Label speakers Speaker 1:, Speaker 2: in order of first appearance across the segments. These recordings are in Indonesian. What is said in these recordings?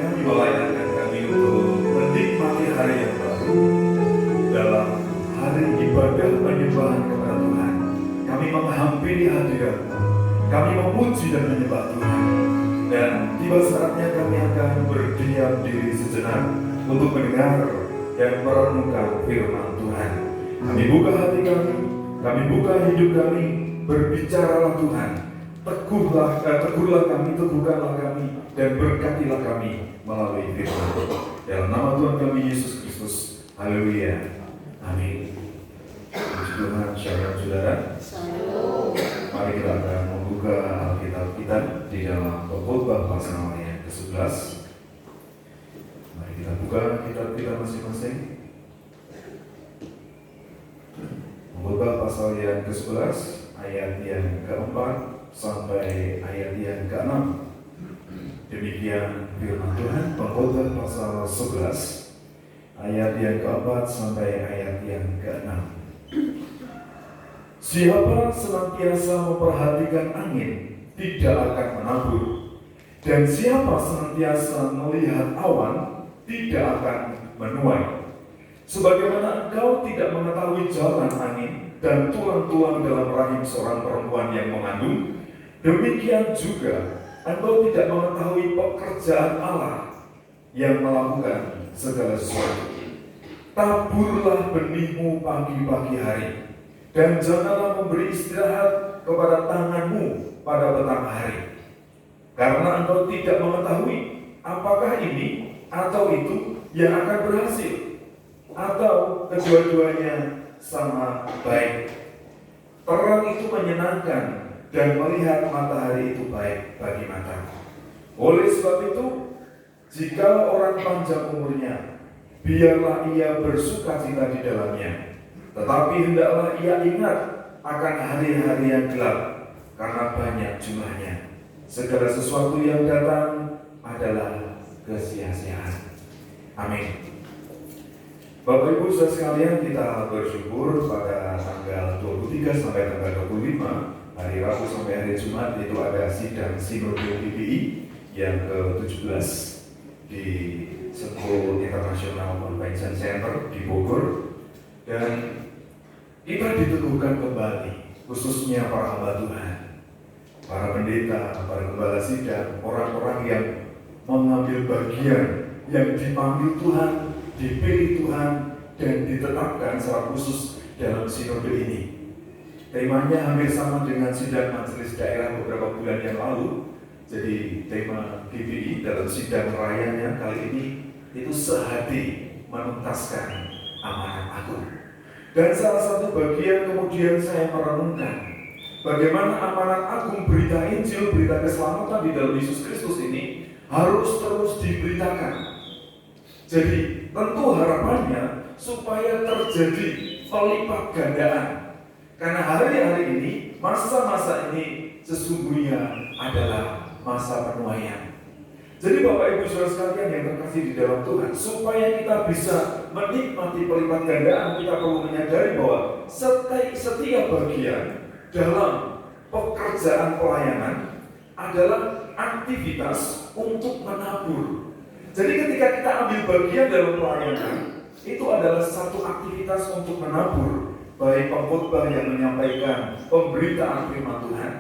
Speaker 1: kami melayani kami untuk menikmati hari yang baru dalam hari ibadah penyembahan kepada Tuhan. Kami menghampiri hadirat, kami memuji dan menyembah Tuhan. Dan tiba saatnya kami akan berdiam diri sejenak untuk mendengar dan merenungkan firman Tuhan. Kami buka hati kami buka hidup kami, berbicaralah Tuhan. Tegurlah kami, teguhkanlah kami, dan berkatilah kami melalui firman. Dalam nama Tuhan kami Yesus Kristus. Haleluya. Amin. Puji Tuhan, shalom saudara. Mari kita akan membuka Alkitab kita di dalam Khotbah pasal yang ke-11. Mari kita buka kitab kita masing-masing. Khotbah pasal yang ke-11 ayat yang ke-4 sampai ayat yang ke-6. Demikian firman Tuhan. Khotbah pasal 11 ayat yang ke-4 sampai ayat yang ke-6. Siapa senantiasa memperhatikan angin tidak akan menabur, dan siapa senantiasa melihat awan tidak akan menuai. Sebagaimana engkau tidak mengetahui jalan angin dan tulang-tulang dalam rahim seorang perempuan yang mengandung, demikian juga engkau tidak mengetahui pekerjaan Allah yang melakukan segala sesuatu. Taburlah benihmu pagi-pagi hari, dan janganlah memberi istirahat kepada tanganmu pada petang hari. Karena engkau tidak mengetahui apakah ini atau itu yang akan berhasil, atau kedua-duanya sama baik. Terang itu menyenangkan, dan melihat matahari itu baik bagi mata. Oleh sebab itu, jika orang panjang umurnya, biarlah ia bersukacita di dalamnya. Tetapi hendaklah ia ingat akan hari-hari yang gelap, karena banyak jumlahnya. Segala sesuatu yang datang adalah kesia-siaan. Amin. Bapak Ibu saudara sekalian, kita bersyukur pada tanggal 23 sampai tanggal 25, hari Rabu sampai hari Jumat, itu ada sidang Sinode GPI yang ke-17 di School International Convention Center di Bogor. Dan kita diteguhkan kembali, khususnya para hamba Tuhan, para pendeta, para gembala sidang, orang-orang yang mengambil bagian, yang dipanggil Tuhan, dipilih Tuhan, dan ditetapkan secara khusus dalam sinode ini. Temanya hampir sama dengan sidang majelis daerah beberapa bulan yang lalu. Jadi tema GPI dalam sidang rayanya kali ini itu sehati menuntaskan amanat agung. Dan salah satu bagian kemudian saya merenungkan bagaimana amanat agung berita Injil, berita keselamatan di dalam Yesus Kristus ini harus terus diberitakan. Jadi tentu harapannya supaya terjadi pelipat gandaan. Karena hari-hari ini, masa-masa ini sesungguhnya adalah masa penuaian. Jadi Bapak Ibu Saudara sekalian yang terkasih di dalam Tuhan, supaya kita bisa menikmati pelipat gandaan, kita perlu menyadari bahwa setiap bagian dalam pekerjaan pelayanan adalah aktivitas untuk menabur. Jadi ketika kita ambil bagian dalam pelayanan, itu adalah satu aktivitas untuk menabur. Baik pengkhotbah yang menyampaikan pemberitaan firman Tuhan,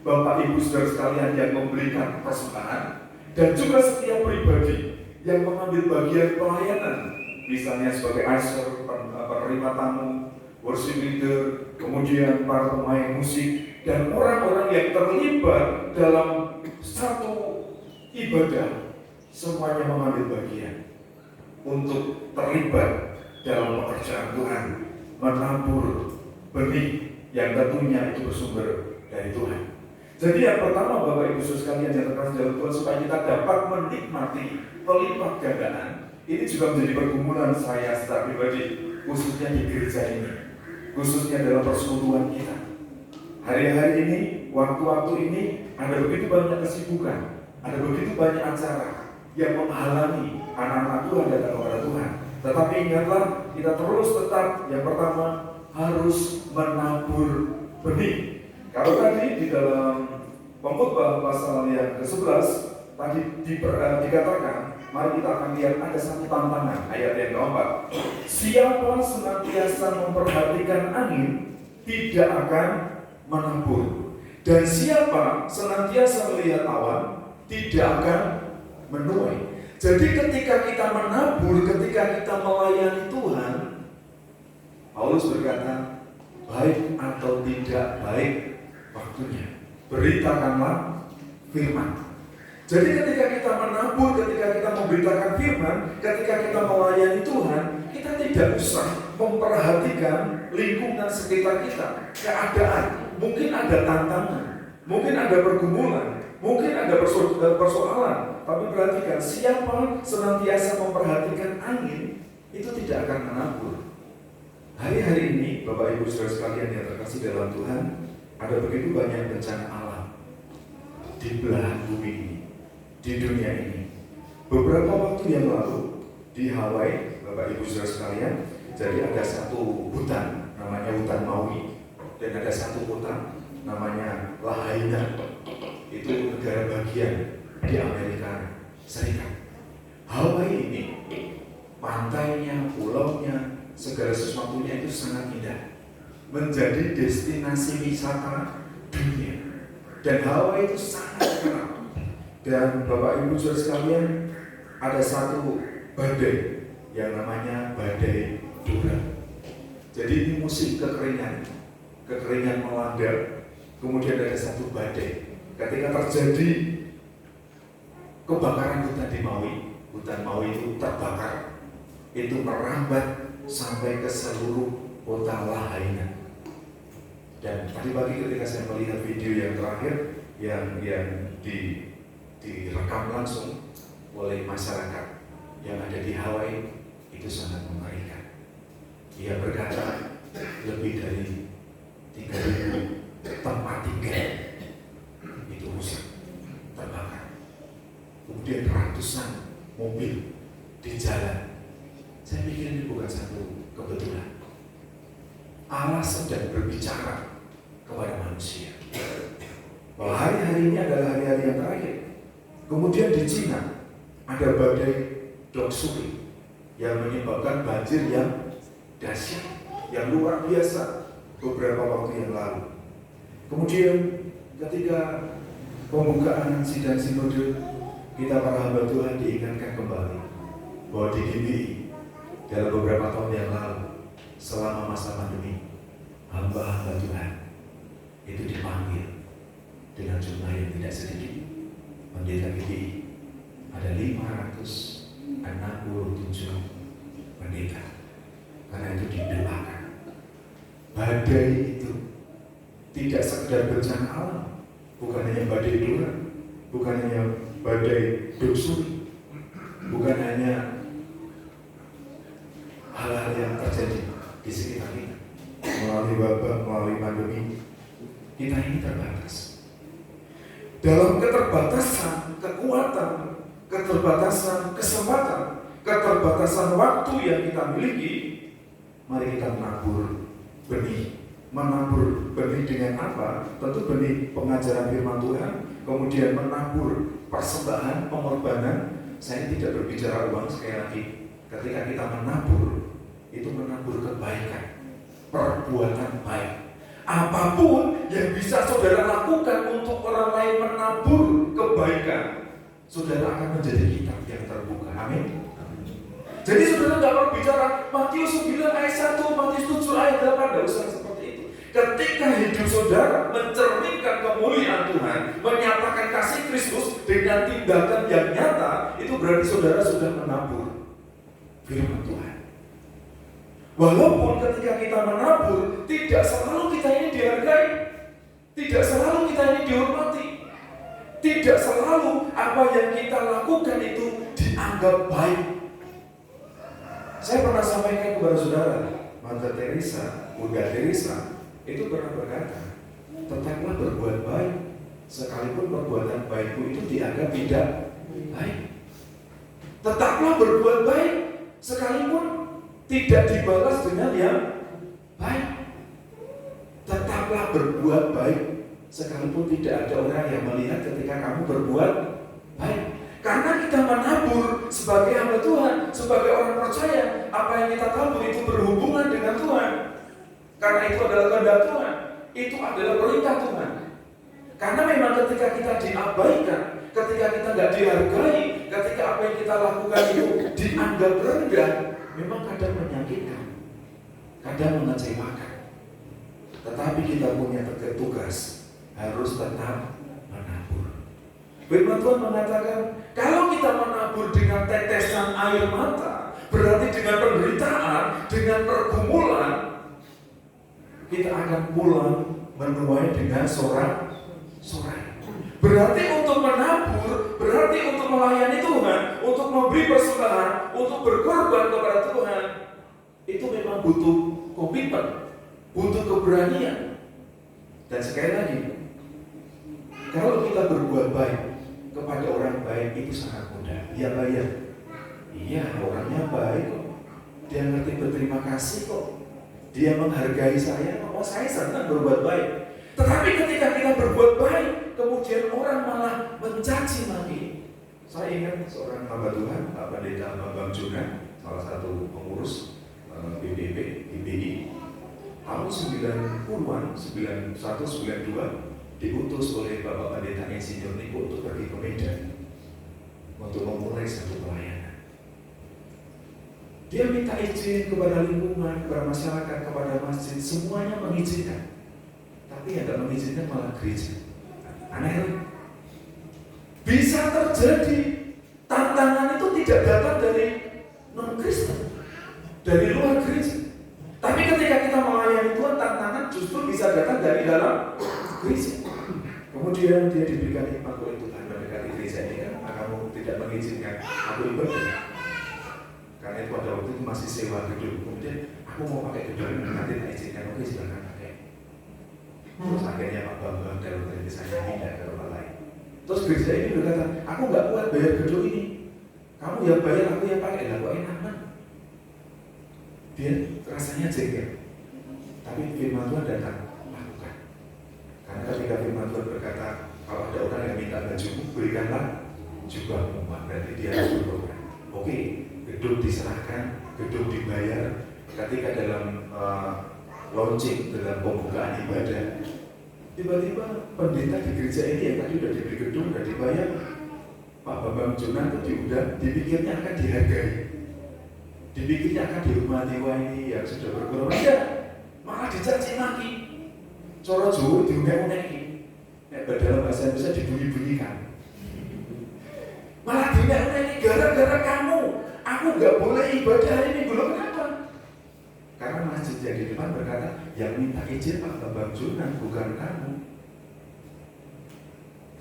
Speaker 1: Bapak Ibu Saudara sekalian yang memberikan persembahan, dan juga setiap pribadi yang mengambil bagian pelayanan, misalnya sebagai usher, penerima tamu, worship leader, kemudian para pemain musik, dan orang-orang yang terlibat dalam satu ibadah, semuanya mengambil bagian untuk terlibat dalam pekerjaan Tuhan, menabur benih yang tentunya itu bersumber dari Tuhan. Jadi yang pertama Bapak Ibu Saudara sekalian yang terkasih dalam Tuhan, supaya kita dapat menikmati pelipat gandaan, ini juga menjadi pergumulan saya secara pribadi, khususnya di gereja ini, khususnya dalam persekutuan kita. Hari-hari ini, waktu-waktu ini, ada begitu banyak kesibukan, ada begitu banyak acara yang menghalangi anak-anak Tuhan datang kepada Tuhan. Tetapi ingatlah, kita terus tetap, yang pertama harus menabur benih. Kalau tadi di dalam Pengkhotbah pasal yang ke-11 tadi dikatakan, mari kita akan lihat ada satu tantangan, ayat yang keempat. Siapa senantiasa memperhatikan angin, tidak akan menabur. Dan siapa senantiasa melihat awan, tidak akan menuai. Jadi ketika kita menabur, ketika kita melayani Tuhan, Paulus berkata, baik atau tidak baik waktunya, beritakanlah firman. Jadi ketika kita menabur, ketika kita memberitakan firman, ketika kita melayani Tuhan, kita tidak usah memperhatikan lingkungan sekitar kita, keadaan. Mungkin ada tantangan, mungkin ada pergumulan, mungkin ada persoalan. Tapi perhatikan, siapa senantiasa memperhatikan angin, itu tidak akan menabur. Hari-hari ini, Bapak Ibu Saudara sekalian yang terkasih dalam Tuhan, ada begitu banyak bencana alam di belahan bumi ini, di dunia ini. Beberapa waktu yang lalu di Hawaii, Bapak Ibu Saudara sekalian, jadi ada satu hutan namanya hutan Maui, dan ada satu kota namanya Lahaina. Itu negara bagian di Amerika Serikat. Hawaii ini pantainya, pulaunya, segala sesuatunya itu sangat indah, menjadi destinasi wisata dunia. Dan Hawaii itu sangat terkenal. Dan Bapak Ibu Saudara sekalian, ada satu badai yang namanya badai Dora. Jadi ini musim kekeringan melanda. Kemudian ada satu badai. Ketika terjadi kebakaran hutan di Maui, hutan Maui itu terbakar, itu merambat sampai ke seluruh kota Lahaina. Dan tadi pagi ketika saya melihat video yang terakhir yang direkam langsung oleh masyarakat yang ada di Hawaii, itu sangat mengerikan. Ia berkata lebih dari 3.000 tempat tinggal itu rusak, terbakar. Kemudian ratusan mobil di jalan. Saya pikir ini bukan satu kebetulan. Allah sedang berbicara kepada manusia bahwa hari-hari ini adalah hari-hari yang terakhir. Kemudian di Cina ada badai Doksuri yang menyebabkan banjir yang dahsyat, yang luar biasa beberapa waktu yang lalu. Kemudian ketika pembukaan sidang sinode, kita para hamba Tuhan diingatkan kembali bahwa di GBI dalam beberapa tahun yang lalu, selama masa pandemi, hamba-hamba Tuhan itu dipanggil dengan jumlah yang tidak sedikit. Pendeta GBI ada 567 pendeta. Karena itu didoakan. Badai itu tidak sekedar bencana alam, bukan hanya badai Dora, bukan hanya badai Doksuri, bukan hanya hal-hal yang terjadi di sekitar kita melalui wabah, melalui pandemi. Kita ini terbatas. Dalam keterbatasan kekuatan, keterbatasan kesempatan, keterbatasan waktu yang kita miliki, mari kita menabur benih. Menabur benih dengan apa? Tentu benih pengajaran firman Tuhan, kemudian menabur persembahan, pengorbanan. Saya tidak berbicara uang, sekali lagi. Ketika kita menabur, itu menabur kebaikan, perbuatan baik. Apapun yang bisa saudara lakukan untuk orang lain menabur kebaikan, saudara akan menjadi kitab yang terbuka. Amin. Jadi saudara tidak perlu bicara Matius 9 ayat 1, Matius 7 ayat 8, tidak usah seperti itu. Ketika hidup saudara mencerminkan kemuliaan Tuhan, menyatakan kasih Kristus dengan tindakan yang nyata, itu berarti saudara sudah menabur firman Tuhan. Walaupun ketika kita menabur, tidak selalu kita ini dihargai, tidak selalu kita ini dihormati, tidak selalu apa yang kita lakukan itu dianggap baik. Saya pernah sampaikan kepada saudara, Mother Teresa, Bunda Teresa, itu pernah berkata, tetaplah berbuat baik, sekalipun perbuatan baikku itu dianggap tidak baik. Tetaplah berbuat baik, sekalipun tidak dibalas dengan yang baik. Tetaplah berbuat baik, sekalipun tidak ada orang yang melihat ketika kamu berbuat baik. menabur sebagai hamba Tuhan, sebagai orang percaya, apa yang kita tabur itu berhubungan dengan Tuhan. Karena itu adalah kehendak Tuhan, itu adalah perintah Tuhan. Karena memang ketika kita diabaikan, ketika kita nggak dihargai, ketika apa yang kita lakukan itu dianggap rendah, memang kadang menyakitkan, kadang mengecewakan. Tetapi kita punya tugas, harus tetap menabur. Firman Tuhan mengatakan, kalau kita menabur dengan tetesan air mata, berarti dengan penderitaan, dengan pergumulan, kita akan pulang menuai dengan sorak-sorai. Berarti untuk menabur, berarti untuk melayani Tuhan, untuk memberi persembahan, untuk berkorban kepada Tuhan, itu memang butuh komitmen, butuh keberanian. Dan sekali lagi, kalau kita berbuat baik kepada orang baik itu sangat mudah. Dia bayar. Iya, orangnya baik kok. Dia ngerti berterima kasih kok. Dia menghargai saya. Oh, saya senang berbuat baik. Tetapi ketika kita berbuat baik, kemudian orang malah mencaci maki. Saya ingat seorang hamba Tuhan, Pak Pendeta Bambang Jonan, salah satu pengurus BBB, BBI, tahun 90-an, 91, 92, diutus oleh Bapak Pendeta Insinyur Niko untuk pergi ke Medan untuk memulai satu pelayanan. Dia minta izin kepada lingkungan, kepada masyarakat, kepada masjid, semuanya mengizinkan. Tapi yang tidak mengizinkan malah gereja. Aneh. Bisa terjadi tantangan itu tidak datang dari non-Kristen, dari luar gereja. Tapi ketika kita melayani Tuhan, tantangan justru bisa datang dari dalam gereja. Kemudian dia diberikan hikmat oleh Tuhan mendekati gereja ini kan, kamu tidak mengizinkan aku ibadah. Karena itu pada waktu itu masih sewa gedung. Kemudian aku mau pakai gedung, nanti tak izinkan, oke silakan pakai. Terus akhirnya Pak Bambang dalam diri saya pindah ke tempat lain. Terus gereja ini berkata, aku nggak kuat bayar gedung ini. Kamu yang bayar, aku yang pakai, lah kok enak kan? Dia rasanya jengkel. Tapi firman Tuhan datang. Karena ketika firman Tuhan berkata, kalau ada orang yang minta bajumu, berikanlah jubahmu. Berarti dia harus berkorban. Oke, gedung diserahkan, gedung dibayar. Ketika dalam launching, dalam pembukaan ibadah, tiba-tiba pendeta di gereja ini yang tadi sudah diberi gedung, sudah dibayar, Pak Bambang Jonan itu diundang, dipikirnya akan dihargai, dipikirnya akan dihormati. Wah, ini yang sudah berkorban, malah dicaci maki. Cara Jawa diunek-uneki. Dalam bahasa Indonesia dibunyi-bunyikan. Malah diunek-uneki gara-gara kamu. Aku nggak boleh ibadah hari ini. Belum kenapa? Karena masjid yang di depan berkata, yang minta izin Pak Bambang Jonan bukan kamu.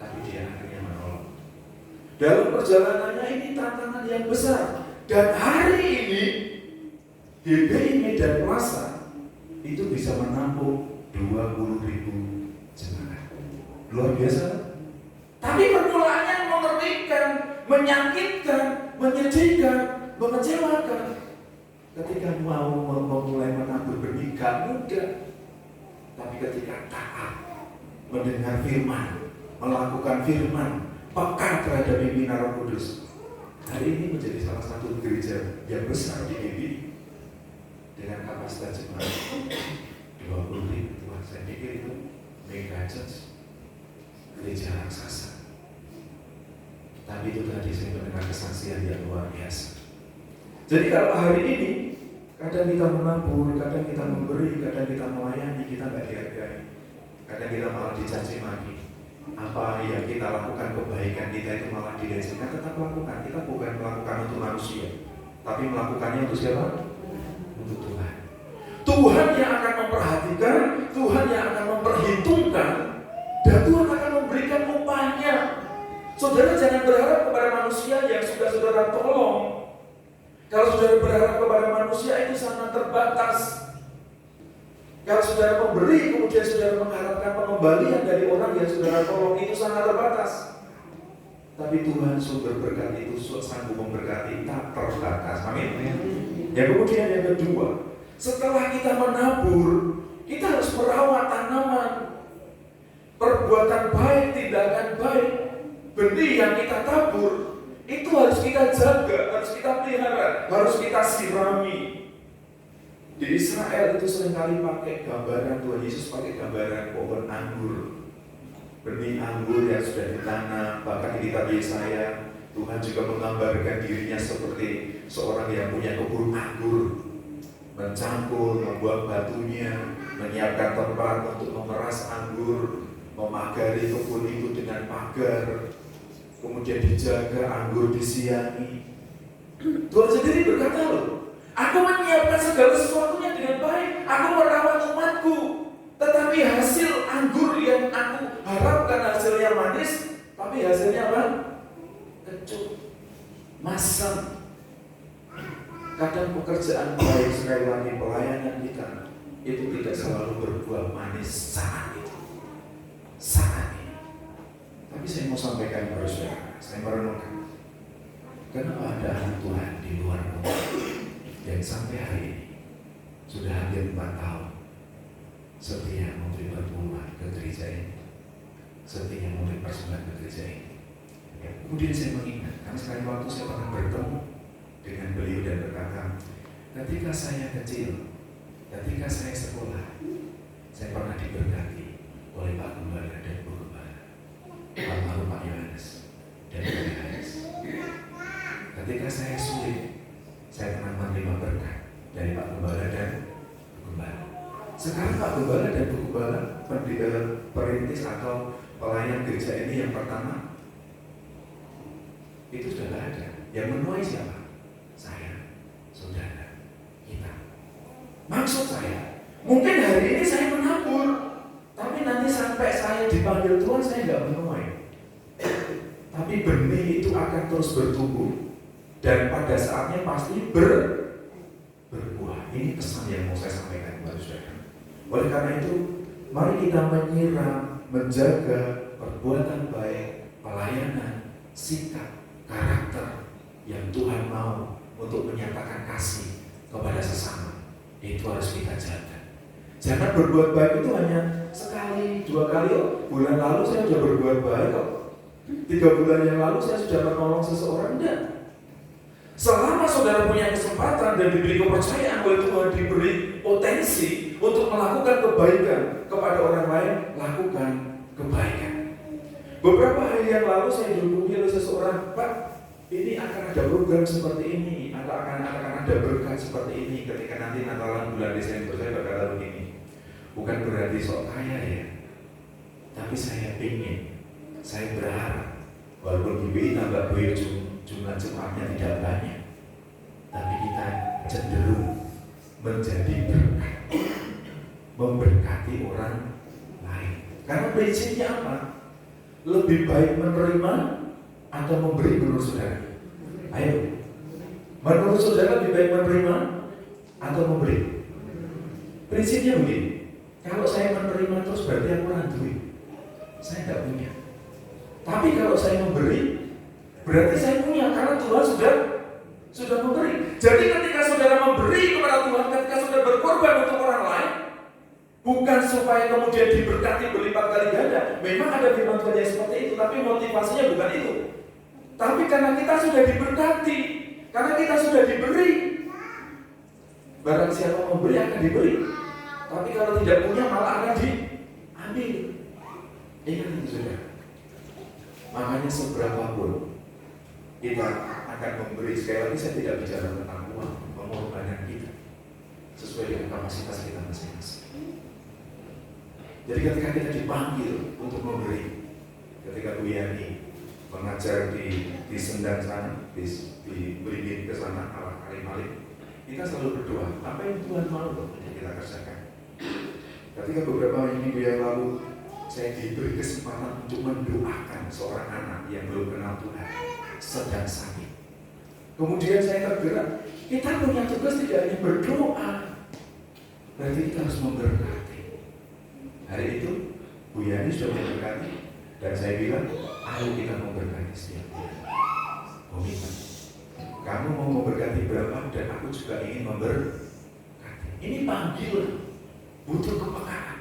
Speaker 1: Tapi dia akhirnya menolong. Dalam perjalanannya ini tantangan yang besar. Dan hari ini GBI Medan Plaza itu bisa menampung 20.000 jemaah. Luar biasa. Tapi permulaannya mengerikan, menyakitkan, menyedihkan, mengecewakan. Ketika mau memulai menabur benih gak mudah. Tapi ketika taat, mendengar firman, melakukan firman, peka terhadap pimpinan Roh Kudus, hari ini menjadi salah satu gereja yang besar di GBI dengan kapasitas jemaah 20.000. Saya pikir itu mega church, gereja raksasa. Tapi itu tadi saya mendengar kesaksian yang luar biasa. Jadi kalau hari ini kadang kita menabur, kadang kita memberi, kadang kita melayani, kita nggak dihargai, kadang kita malah dicaci maki. Apa yang kita lakukan kebaikan kita itu malah dilecehkan. Tetap lakukan. Kita bukan melakukan untuk manusia, tapi melakukannya untuk siapa? Untuk Tuhan. Tuhan yang akan memperhatikan, Tuhan yang akan memperhitungkan, dan Tuhan akan memberikan upahnya. Saudara jangan berharap kepada manusia yang sudah saudara tolong. Kalau saudara berharap kepada manusia itu sangat terbatas. Kalau saudara memberi, kemudian saudara mengharapkan pengembalian dari orang yang saudara tolong, itu sangat terbatas. Tapi Tuhan sumber berkat itu sanggup memberkati tak terbatas. Amin. Yang kemudian yang kedua, setelah kita menabur, kita harus merawat tanaman. Perbuatan baik, tindakan baik, benih yang kita tabur, Itu harus kita jaga, harus kita pelihara, harus kita sirami. Di Israel itu seringkali pakai gambaran, Tuhan Yesus pakai gambaran pohon anggur, benih anggur yang sudah ditanam. Bahkan di kitab Yesaya, Tuhan juga menggambarkan dirinya seperti seorang yang punya kebun anggur, mencangkul, membuang batunya, menyiapkan tempat untuk memeras anggur, memagari kebun itu dengan pagar, kemudian dijaga anggur disiangi. Tuhan sendiri berkata, loh, aku menyiapkan segala sesuatunya dengan baik, aku merawat umatku, tetapi hasil anggur yang aku harapkan hasilnya manis, tapi hasilnya apa? Kecut, masam. Kadang pekerjaan baik, sekali lagi pelayanan kita itu tidak selalu berbuah manis saat itu, saat ini. Tapi saya mau sampaikan kepada saudara, saya merenungkan, kenapa ada anak Tuhan di luar rumah yang sampai hari ini sudah hampir 4 tahun setia memberi perpuluhan ke gereja ini, setia memberi persembahan ke gereja ini. Kemudian saya mengingat, karena sekali waktu saya pernah bertemu dengan beliau dan berkata, ketika saya kecil, ketika saya sekolah, saya pernah diberkati oleh Pak Gembala dan Bu Gembala, almarhum Pak Yohanes dan Bu Yohanes. Ketika saya sulit, saya pernah menerima berkat dari Pak Gembala dan Bu Gembala. Sekarang Pak Gembala dan Bu Gembala perintis atau pelayan gereja ini yang pertama itu sudah tidak ada. Yang menuai siapa? Saya, saudara, kita. Maksud saya, mungkin hari ini saya menabur, tapi nanti sampai saya dipanggil Tuhan saya tidak menuai. Tapi benih itu akan terus bertumbuh dan pada saatnya pasti berbuah. Ini pesan yang mau saya sampaikan kepada saudara. Oleh karena itu, mari kita menyiram, menjaga perbuatan baik, pelayanan, sikap, karakter yang Tuhan mau untuk menyatakan kasih kepada sesama. Itu harus kita jaga. Jangan berbuat baik itu hanya sekali, 2 kali. Bulan lalu saya sudah berbuat baik kok. 3 bulan yang lalu saya sudah menolong seseorang. Enggak. Selama saudara punya kesempatan dan diberi kepercayaan oleh Tuhan, diberi potensi untuk melakukan kebaikan kepada orang lain, lakukan kebaikan. Beberapa hari yang lalu saya dihubungi oleh seseorang, Pak, ini akan ada program seperti ini, atau akan ada berkat seperti ini ketika nanti Natalan bulan Desember. Saya berkata begini, bukan berarti sok kaya ya, tapi saya ingin, saya berharap, walaupun GBI nambah jumlah jemaatnya tidak banyak, tapi kita cenderung menjadi berkat, memberkati orang lain. Karena prinsipnya apa? Lebih baik menerima atau memberi menurut saudara? Ayo, menurut saudara lebih baik menerima atau memberi? Prinsipnya begini, kalau saya menerima terus berarti aku rantui, saya tidak punya. Tapi kalau saya memberi, berarti saya punya, karena Tuhan sudah memberi. Jadi ketika saudara memberi kepada Tuhan, ketika saudara berkorban untuk orang lain, bukan supaya kemudian diberkati berlipat kali ganda. Memang ada firman Tuhan yang seperti itu, tapi motivasinya bukan itu. Tapi karena kita sudah diberkati, karena kita sudah diberi, barang siapa memberi akan diberi. Tapi kalau tidak punya malah akan diambil. Ingat itu saudara. Makanya seberapapun kita akan memberi, sekali lagi saya tidak bicara tentang uang, pengorbanan kita sesuai dengan kapasitas kita masing-masing. Jadi ketika kita dipanggil untuk memberi, ketika Bu Yani mengajar di Sendang sana, di Beringin ke sana, arah Kalimaling, kita selalu berdoa, apa yang Tuhan mau untuk kita kerjakan. Ketika beberapa minggu yang lalu, saya diberi kesempatan untuk mendoakan seorang anak yang belum kenal Tuhan, sedang sakit. Kemudian saya tergerak, kita punya tugas tidak hanya berdoa, berarti kita harus memberkati. Hari itu Bu Yani sudah memberkati dan saya bilang, ayo kita memberkati setiap bulan. Komitmen. Kamu mau memberkati berapa dan aku juga ingin memberkati. Ini panggilan, butuh kepekaan.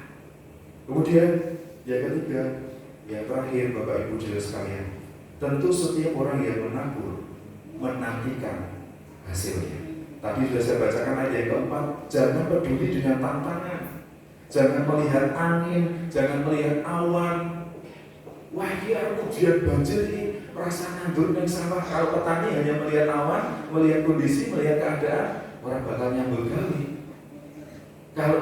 Speaker 1: Kemudian yang ketiga, yang terakhir Bapak Ibu Saudara sekalian, Tentu setiap orang yang menabur menantikan hasilnya. Tadi sudah saya bacakan ayat yang keempat, jangan peduli dengan tantangan, jangan melihat angin, jangan melihat awan. Wah, ini ujian banjir ini, rasa nganggur dan sawah. Kalau petani hanya melihat awan, melihat kondisi, melihat keadaan, orang bakal nyambul kali. Kalau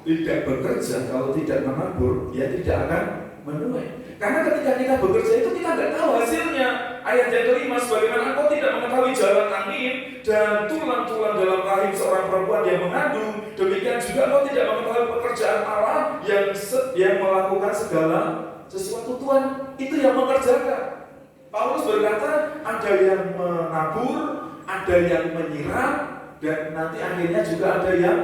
Speaker 1: tidak bekerja, kalau tidak menabur, ya tidak akan menuai. Karena ketika kita bekerja itu kita nggak tahu hasilnya. Ayat yang kelima, sebagaimana engkau tidak mengetahui jalan angin dan tulang-tulang dalam rahim seorang perempuan yang mengandung, demikian juga engkau tidak mengetahui pekerjaan Allah yang melakukan segala sesuatu. Tuhan itu yang mengerjakan. Paulus berkata, ada yang menabur, ada yang menyiram, dan nanti akhirnya juga ada yang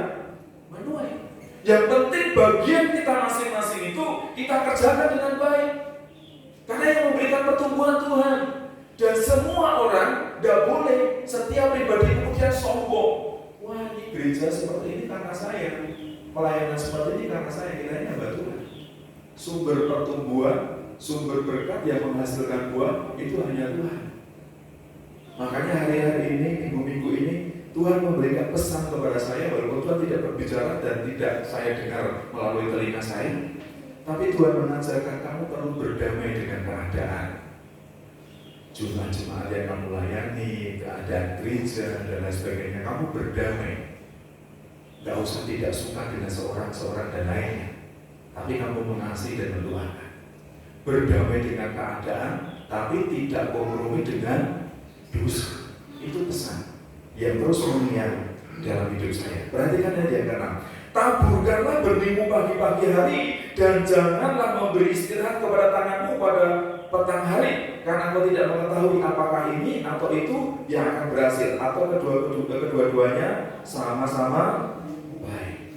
Speaker 1: menuai. Yang penting bagian kita masing-masing itu kita kerjakan dengan baik. Karena yang memberikan pertumbuhan Tuhan. Dan semua orang tidak boleh setiap pribadi kemudian sombong. Wah, ini gereja seperti ini karena saya, pelayanan seperti ini karena saya. Kiranya hamba Tuhan. Sumber pertumbuhan, sumber berkat yang menghasilkan buah itu hanya Tuhan. Makanya hari-hari ini, minggu-minggu ini, Tuhan memberikan pesan kepada saya, walaupun Tuhan tidak berbicara dan tidak saya dengar melalui telinga saya, tapi Tuhan mengajarkan kamu perlu berdamai dengan keadaan. Jumlah jemaat yang kamu layani, keadaan gereja, dan lain sebagainya, kamu berdamai. Tidak usah tidak suka dengan seorang dan lainnya, tapi kamu mengasihi dan mendoakan. Berdamai dengan keadaan, tapi tidak kompromi dengan dosa. Itu pesan yang terus mengiang dalam hidup saya. Perhatikan ayat yang ke-6. Taburkanlah benihmu pagi-pagi hari, dan janganlah memberi istirahat kepada tanganmu pada petang hari, karena engkau tidak mengetahui apakah ini atau itu yang akan berhasil, atau kedua-duanya sama-sama baik.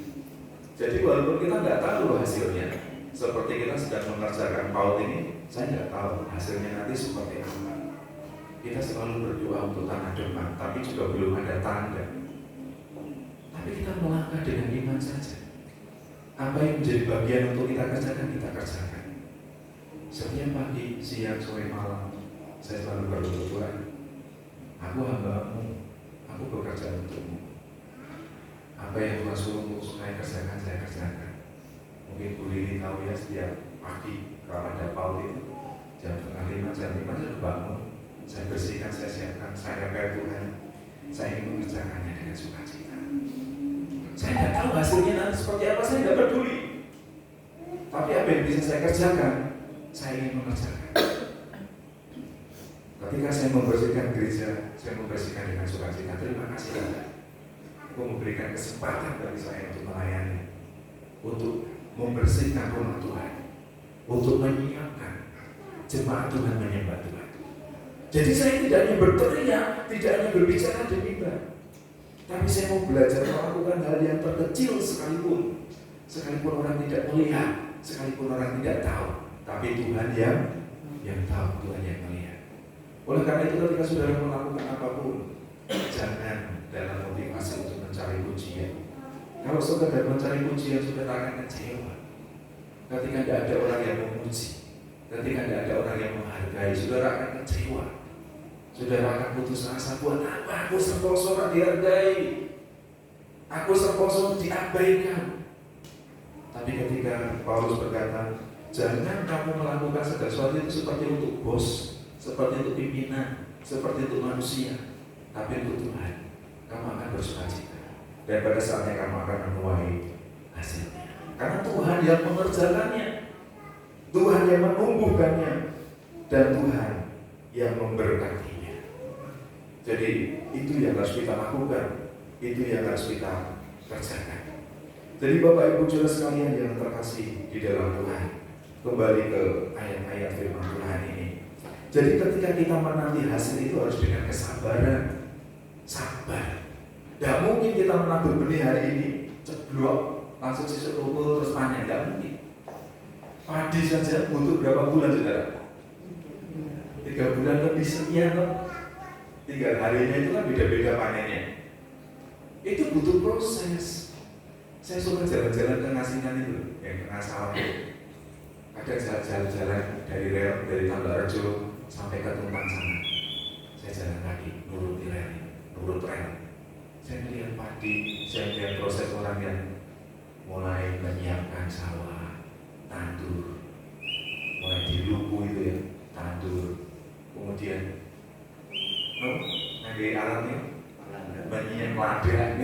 Speaker 1: Jadi walaupun kita nggak tahu hasilnya, seperti kita sedang mengerjakan PAUD ini, saya nggak tahu hasilnya nanti seperti apa. Kita selalu berdoa untuk tanah depan, tapi juga belum ada tanda. Tapi kita melangkah dengan iman saja. Apa yang menjadi bagian untuk kita kerjakan, kita kerjakan. Setiap pagi, siang, sore, malam, saya selalu berdoa, Tuhan, aku hamba-Mu, aku bekerja untukmu. Apa yang Tuhan suruh untuk saya kerjakan, saya kerjakan. Mungkin Bu Lili tahu ya, setiap pagi kalau ada PAUD itu jam 4:30, jam 5 saya bangun, saya bersihkan, saya siapkan, saya repel Tuhan, saya ingin mengerjakannya dengan sukacita. Saya tidak tahu hasilnya nanti seperti apa, saya tidak peduli. Tapi apa yang bisa saya kerjakan, saya ingin mengerjakan. Ketika saya membersihkan gereja, saya membersihkan dengan sukacita. Terima kasih Tuhan, Aku memberikan kesempatan bagi saya untuk melayani, untuk membersihkan rumah Tuhan, untuk menyiapkan jemaat Tuhan menyembah Tuhan. Jadi saya tidak hanya berteriak, tidak hanya berbicara di mimbar, tapi saya mau belajar melakukan hal yang terkecil sekalipun orang tidak melihat, sekalipun orang tidak tahu, tapi Tuhan yang tahu, Tuhan yang melihat. Oleh karena itu ketika saudara melakukan apapun, jangan dalam motivasi untuk mencari pujian. Kalau saudara mencari pujian, saudara akan kecewa. Ketika tidak ada orang yang memuji, ketika tidak ada orang yang menghargai, saudara akan kecewa. Saudara akan putus asa, buat apa aku serposo dihargai, aku serposo diabaikan. Tapi ketika Paulus berkata, jangan kamu melakukan segala sesuatu itu seperti untuk bos, seperti untuk pimpinan, seperti untuk manusia, tapi untuk Tuhan. Kamu akan bersukacita, dan pada saatnya kamu akan menuai hasilnya. Karena Tuhan yang mengerjakannya, Tuhan yang menumbuhkannya, dan Tuhan yang memberkatinya. Jadi itu yang harus kita lakukan, itu yang harus kita kerjakan. Jadi Bapak Ibu Saudara sekalian yang terkasih di dalam Tuhan, kembali ke ayat-ayat firman Tuhan ini. Jadi ketika kita menanti hasil itu harus dengan kesabaran, sabar. Tidak mungkin kita menabur benih hari ini ceblok langsung sisuk rumput terus panen, tidak mungkin. Padi saja butuh berapa bulan saudara? 3 bulan lebih sekian loh. 3 harinya itu kan beda-beda panennya. Itu butuh proses. Saya suka jalan-jalan ke Ngasinan itu, yang tengah sawah. Ada jalan-jalan dari rel, dari Tambak Rejo
Speaker 2: sampai ke Tumpang sana. Saya jalan kaki, nurut rel. Saya melihat padi, saya melihat proses orang yang mulai menyiapkan sawah, tandur, mulai dilupu itu ya, tandur, kemudian pakai alatnya, menyiap ladang,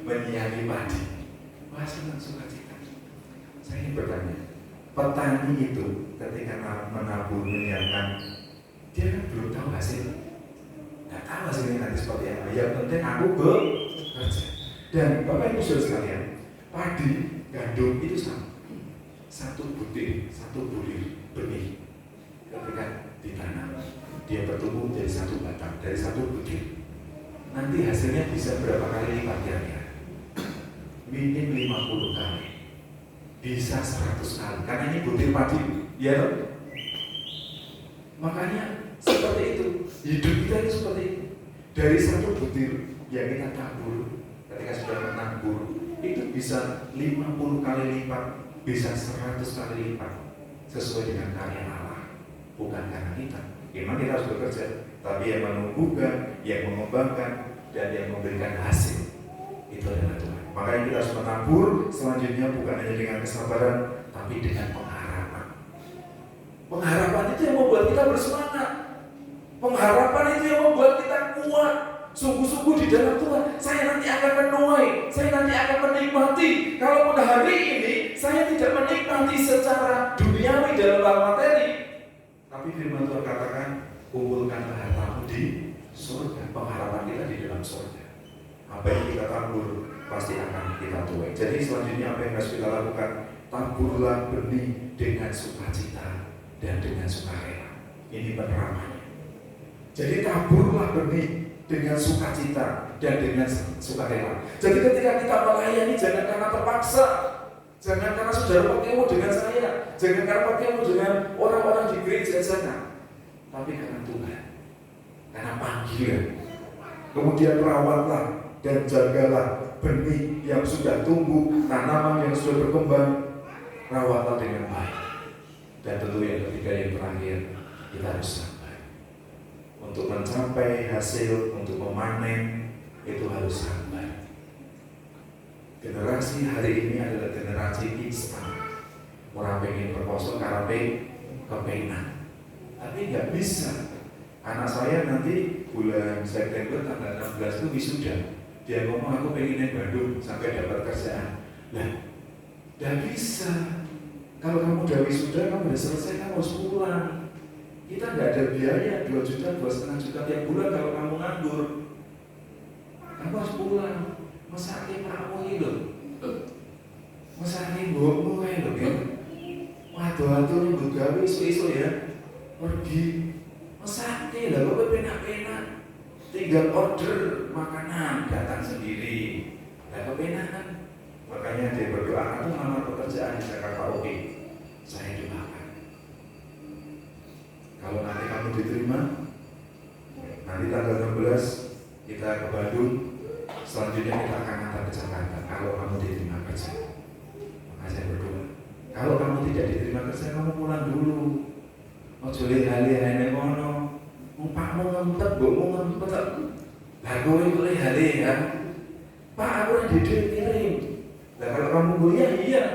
Speaker 2: menyiapkan padi. Wah, senang sukacita. Saya ingin bertanya, petani itu ketika menabur, menyiapkan, dia kan belum tahu hasil. Nggak tahu hasilnya nanti seperti apa. Yang penting aku bekerja. Dan Bapak Ibu Saudara sekalian, padi, gandum itu sama. Satu butir benih ketika ditanam, dia bertumbuh menjadi satu batang dari satu butir. Nanti hasilnya bisa berapa kali lipat kira-kira? Minim 50 kali, bisa 100 kali. Karena ini butir padi, ya. Makanya seperti itu, hidup kita itu seperti itu. Dari satu butir yang kita tabur, ketika sudah menabur, itu bisa 50 kali lipat, bisa 100 kali lipat, sesuai dengan karya Allah, bukan karena kita. Memang kita harus bekerja, tapi yang menumbuhkan, yang mengembangkan, dan yang memberikan hasil itu adalah Tuhan. Makanya kita harus menabur selanjutnya bukan hanya dengan kesabaran, tapi dengan pengharapan. Pengharapan itu yang membuat kita bersemangat. Pengharapan itu yang membuat kita kuat. Sungguh-sungguh di dalam Tuhan, saya nanti akan menuai, saya nanti akan menikmati. Kalaupun hari ini saya tidak menikmati secara duniawi dalam hal materi, tapi firman Tuhan katakan, kumpulkanlah hartamu di surga. Pengharapan kita di dalam surga. Apa yang kita tabur pasti akan kita tuai. Jadi selanjutnya apa yang harus kita lakukan? Taburlah benih dengan sukacita dan dengan sukarela. Ini penerapannya. Jadi taburlah benih dengan sukacita dan dengan sukarela. Jadi ketika kita melayani, jangan karena terpaksa, jangan karena saudara pakai dengan saya, jangan karena pakai dengan orang-orang di gereja sana, tapi karena Tuhan, karena panggilan. Kemudian rawatlah dan jagalah benih yang sudah tumbuh, tanaman yang sudah berkembang, rawatlah dengan baik. Dan tentu yang ketiga, yang terakhir, kita harus sabar. Untuk mencapai hasil, untuk memanen, itu harus sabar. Generasi hari ini adalah generasi instan. Orang pengen berkosong karena kepengen, tapi nggak bisa. Anak saya nanti bulan September tanggal 16 itu wisuda. Dia ngomong, aku pengen naik Bandung sampai dapat kerjaan. Nah, nggak bisa. Kalau kamu udah wisuda, kamu udah selesai, kamu harus pulang. Kita nggak ada biaya 2 juta, 2,5 juta tiap bulan kalau kamu nganggur. Kamu harus pulang. Mesake pakmu iki lho. Mesake mbokmu kae lho, kan. Waduh-waduh nyambut gawe iso-iso ya. Pergi. Mesake lah, kok penak-penak. Tinggal order makanan, datang sendiri. Lah kepenakan. Makanya dia berdoa, aku melamar pekerjaan di Jakarta, oke. Saya doakan. Kalau nanti kamu diterima, nanti tanggal 16 kita ke Bandung, selanjutnya kita akan antar ke Jakarta. Kalau kamu diterima kerja, maka saya berdoa. Kalau kamu tidak diterima kerja, kamu pulang dulu. Ojo lehale-hale ngono. Pakmu ngempet, mbokmu ngempet. Lah kowe kok lehale-hale. Pak, aku yang dikirim. Lah kalau kamu kuliah iya.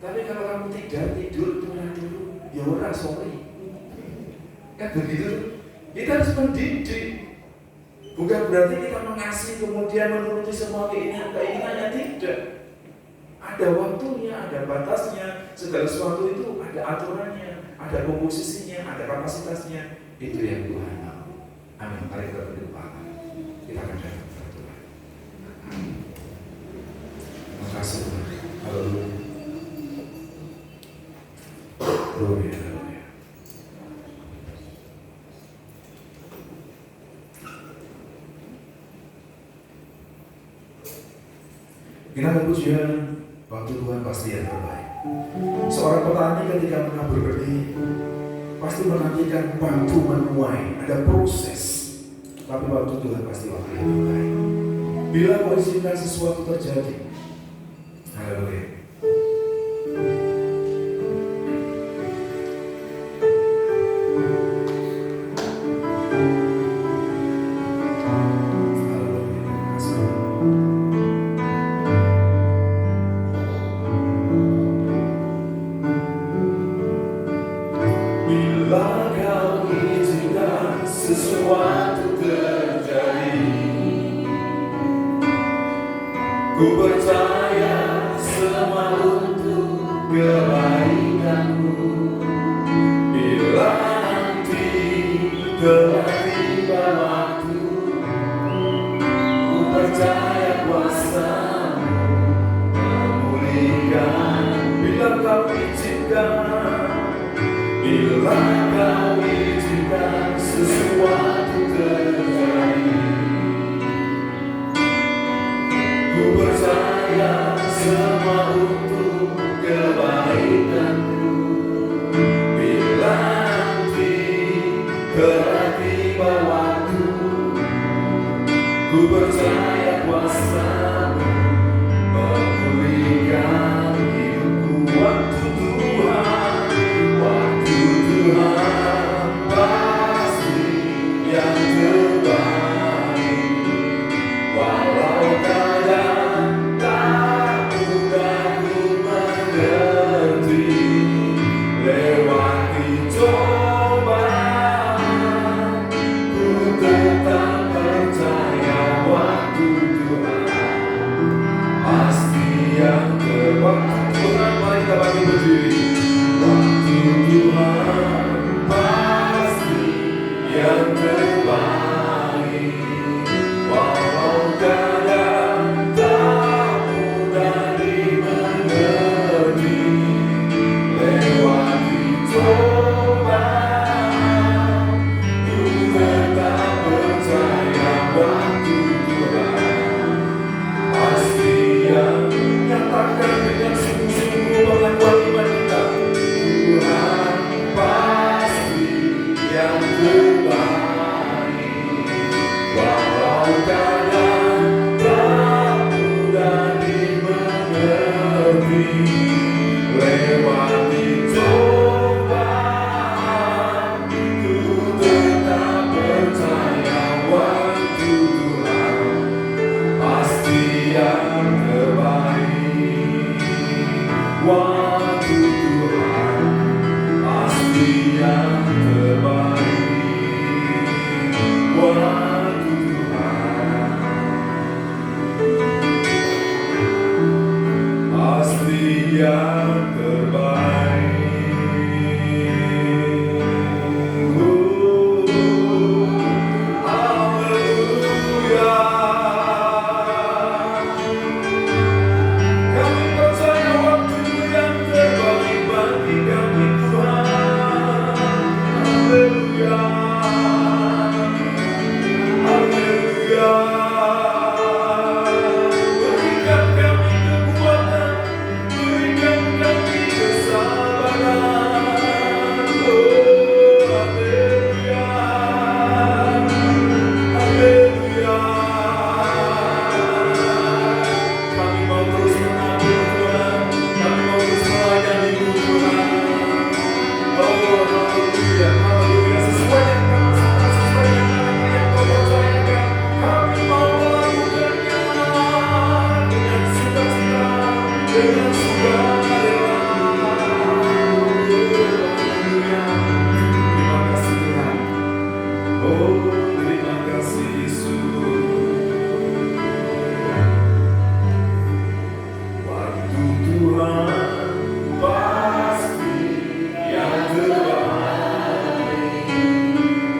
Speaker 2: Tapi kalau kamu tidak tidur dulu, ya ora sorry. Kan begitu. Kita harus mendidik. Bukan berarti kita mengasihi kemudian menuruti semua keinginannya, tidak. Ada waktunya, ada batasnya. Segala sesuatu itu ada aturannya, ada komposisinya, ada kapasitasnya. Itu yang Tuhan mau. Amin. Mari kita berdoa. Kita akan datang kepada Tuhan. Terima kasih Tuhan. Haleluya. Gloria. Kita pujian, waktu Tuhan pasti yang terbaik. Seorang petani ketika menabur benih pasti menantikan waktu menuai, ada proses. Tapi waktu Tuhan pasti waktu yang terbaik. Bila kau izinkan sesuatu terjadi, haleluya.
Speaker 1: Bila kau izinkan sesuatu terjadi, ku percaya semua untuk kebaikanmu. Bila nanti telah tiba waktu, ku percaya kuasa-Mu memulihkan. Bila kau izinkan, bila kau izinkan sesuatu terjadi, ku percaya semua untuk kebaikanmu. Bila nanti telah tiba waktu, ku percaya kuasa-Mu memulihkan hidupku. Waktu Tuhan pasti yang terbaik. Walau kadang tak mudah ku mengerti, lewati cobaan, ku tetap percaya waktu Tuhan pasti yang terbaik. Tuhan, mari kita bangkit berdiri. Waktu Tuhan pasti yang terbaik. Walau kadang tak mudah dimengerti, lewati cobaan, ku tetap percaya waktu Tuhan pasti yang nyatakan dengan sungguh-sungguh pengakuan iman kita. Tuhan pasti yang terbaik. Walau kadang tak mudah dimengerti, lewati cobaan, ku tetap percaya waktu Tuhan pasti yang terbaik. Waktu Tuhan pasti yang terbaik. Waktu Tuhan pasti yang terbaik. Haleluya. Kami percaya waktu yang terbaik bagi kami, Tuhan. Haleluya. Haleluya. Berikan kami kekuatan, berikan kami kesabaran. Oh, haleluya. Haleluya. Kami mau terus menabur, Tuhan. Kami mau terus melayani-Mu, Tuhan. Oh, haleluya. Haleluya. Sesuai yang Kau suka, sesuai yang Kau percayakan, kami mau melakukannya dengan sukacita, dengan sukarela. Haleluya. Terima kasih, Tuhan. Oh, terima kasih, Yesus. Waktu Tuhan pasti yang terbaik.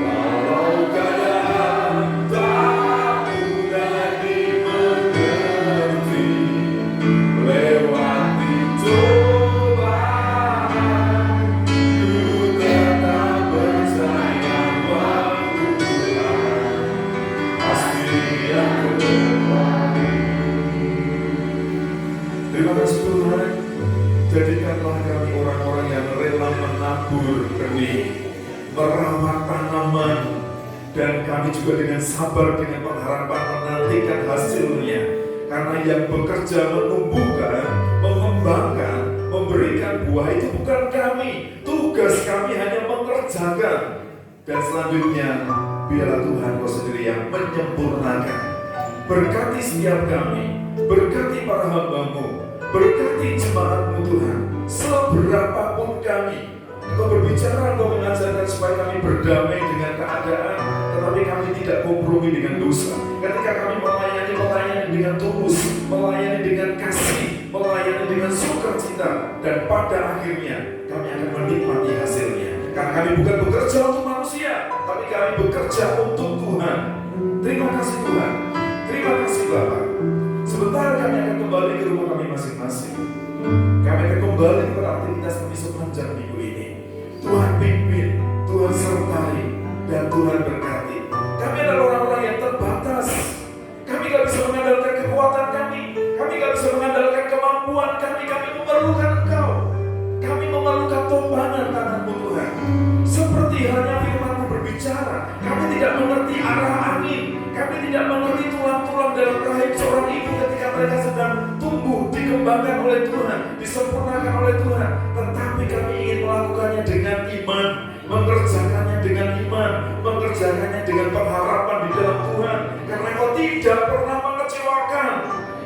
Speaker 1: Walau kadang tak mudah dimengerti, lewati cobaan, ku tetap percaya waktu Tuhan pasti yang terbaik. Terima kasih, Tuhan. Jadikanlah kami orang-orang yang rela menabur benih, merawat tanaman, dan kami juga dengan sabar, dengan pengharapan menantikan hasilnya. Karena yang bekerja menumbuhkan, mengembangkan, memberikan buah itu bukan kami. Tugas kami hanya mengerjakan. Dan selanjutnya, biarlah Tuhan Kau sendiri yang menyempurnakan. Berkati setiap kami, berkati para hamba-Mu, berkati jemaat-Mu, Tuhan. Seberapapun kami, Engkau berbicara, Engkau mengajarkan supaya kami berdamai dengan keadaan, tetapi kami tidak kompromi dengan dosa. Ketika kami melayani dengan tulus, melayani dengan kasih, melayani dengan sukacita, dan pada akhirnya kami akan menikmati hasilnya. Karena kami bukan bekerja untuk manusia, tapi kami bekerja untuk Tuhan. Terima kasih Tuhan. Terima kasih Bapak. Sebentar kami akan kembali ke rumah kami masing-masing. Kami akan kembali ke aktivitas kami sepanjang minggu ini. Tuhan pimpin, Tuhan sertai, dan Tuhan berkati. Kami adalah orang-orang yang terbatas. Kami gak bisa mengandalkan kekuatan kami. Kami gak bisa mengandalkan kemampuan kami. Kami memerlukan Engkau. Kami memerlukan topangan tangan-Mu Tuhan. Seperti halnya firman-Mu berbicara, kami tidak mengerti arah angin. Kami tidak mengerti tulang-tulang dalam rahim seorang ibu ketika mereka sedang tumbuh, dikembangkan oleh Tuhan, disempurnakan oleh Tuhan. Tetapi kami ingin melakukannya dengan iman, mengerjakannya dengan iman, mengerjakannya dengan pengharapan di dalam Tuhan. Karena Engkau tidak pernah mengecewakan.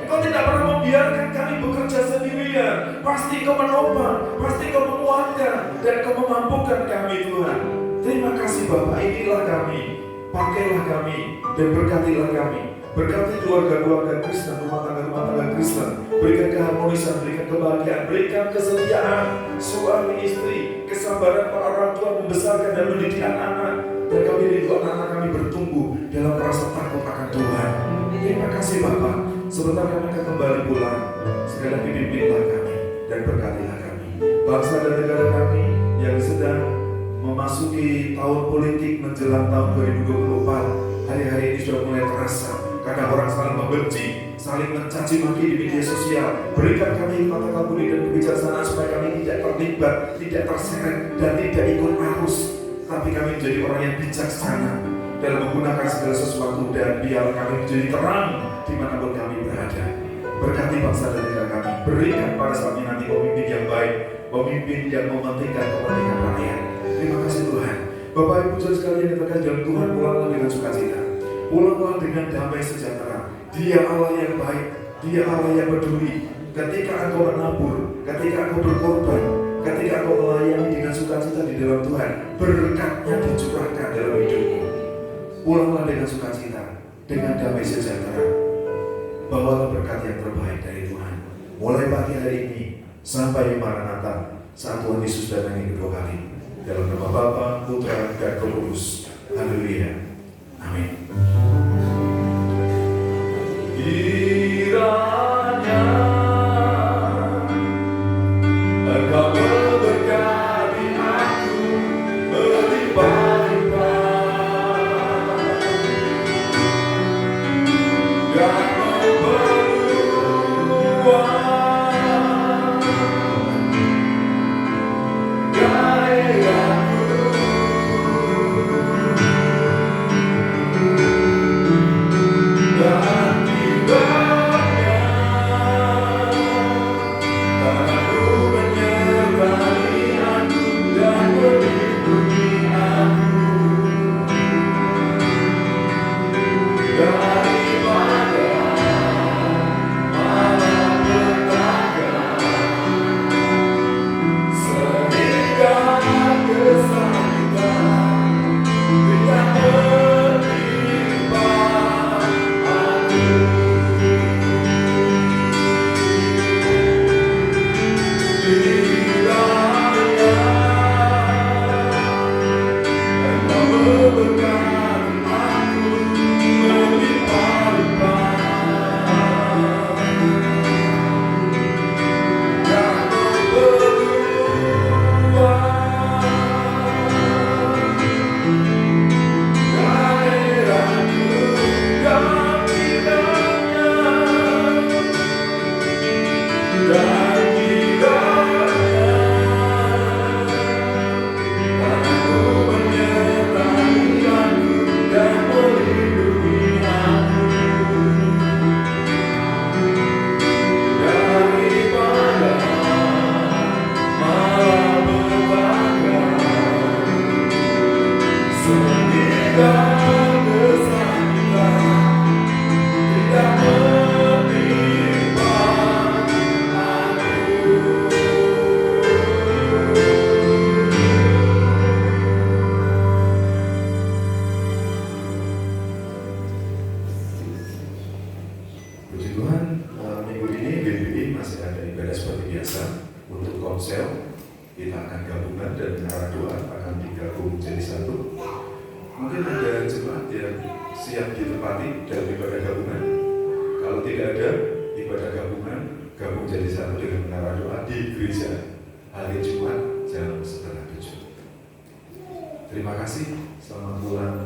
Speaker 1: Engkau tidak pernah membiarkan kami bekerja sendirian. Pasti Engkau menopang, pasti Engkau menguatkan, dan Engkau memampukan kami Tuhan. Terima kasih Bapak, inilah kami. Pakailah kami dan berkatilah kami. Berkati keluarga-keluarga Kristen, rumah tangga Kristen. Berikan keharmonisan, berikan kebahagiaan, berikan kesetiaan suami istri, kesabaran para orang tua membesarkan dan mendidik anak-anak. Dan kami rindu anak-anak kami bertumbuh dalam rasa takut akan Tuhan. Terima kasih Bapak. Sebentar kami akan kembali pulang. Sekali lagi pimpinlah kami dan berkatilah kami. Bangsa dan negara kami yang sedang memasuki tahun politik menjelang tahun 2024. Hari-hari ini sudah mulai terasa. Kadang orang saling membenci, saling mencaci maki di media sosial. Berikan kami kata-kata budi dan kebijaksanaan supaya kami tidak terlibat, tidak terseret, dan tidak ikut arus. Tapi kami menjadi orang yang bijaksana dalam menggunakan segala sesuatu, dan biar kami menjadi terang dimanapun kami berada. Berkati bangsa dan negara kami. Berikan pada saatnya nanti pemimpin yang baik, pemimpin yang mementingkan kepentingan rakyat. Terima kasih Tuhan. Bapak Ibu saudara sekalian dikatakan dalam Tuhan, pulanglah dengan sukacita, pulanglah dengan damai sejahtera. Dia Allah yang baik, Dia Allah yang peduli. Ketika engkau menabur, ketika engkau berkorban, ketika engkau melayani dengan sukacita di dalam Tuhan, berkatnya dicurahkan dalam hidupmu. Pulanglah dengan sukacita, dengan damai sejahtera. Bawalah berkat yang terbaik dari Tuhan. Mulai pagi hari ini sampai Maranatha, saat Tuhan Yesus datang yang kedua kali. Dalam nama Bapa, Putra, dan Roh Kudus. Haleluya. Amin. Kiranya Engkau memberkati aku berlimpah-limpah dan memperluas daerahku. menara doa akan digabung jadi satu. Mungkin ada jemaat yang siap ditempati dalam ibadah gabungan. Kalau tidak ada ibadah gabungan, gabung jadi satu dengan menara doa di gereja hari Jumat jam 6:30. Terima kasih. Selamat pulang